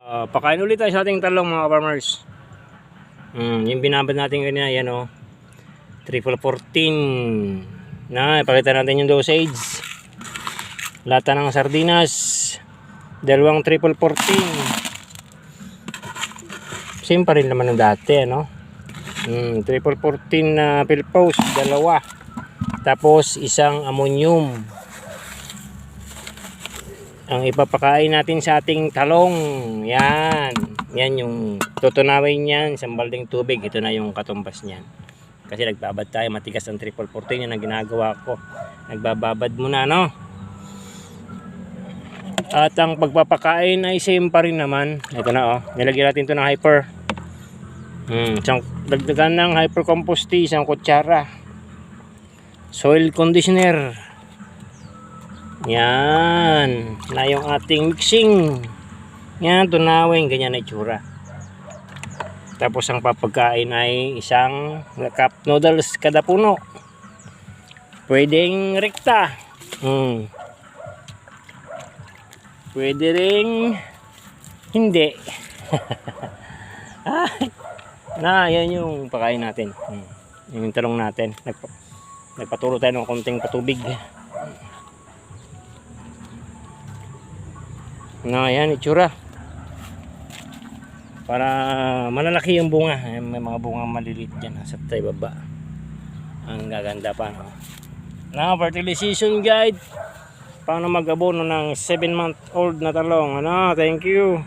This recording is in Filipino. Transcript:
Pakain ulit tayo sa ating talong mga farmers. Yung binabad natin kanina, yan o. 14 na, ipakita natin yung dosage. Lata ng sardinas, dalawang 14. Same pa rin naman ng dati, ano? 14 na Philpose, dalawa. Tapos isang ammonium. Ang ipapakain natin sa ating talong, yan yung tutunawin yan, isang balding tubig. Ito na yung katumbas niyan, kasi nagbabad tayo, matigas ang 14. Yan ang ginagawa ko, nagbababad muna, no? At ang pagpapakain ay same pa rin naman. Ito na, nilagyan natin ito ng hyper. Dagdagan ng hyper compost tea, isang kutsara. Soil conditioner, yan na yung ating mixing. Yan, tunawin, ganyan na itsura. Tapos ang papagkain ay isang cup noodles kada puno. Pwedeng rekta, pwede ring hindi. Yan yung pakain natin. Yung talong natin, nagpatulo tayo ng konting patubig. Yan itsura, para malalaki yung bunga. May mga bunga maliliit dyan sa tayo baba. Ang gaganda pa, no? Fertilization guide, paano mag-abono ng 7-month-old na talong, ano? Thank you.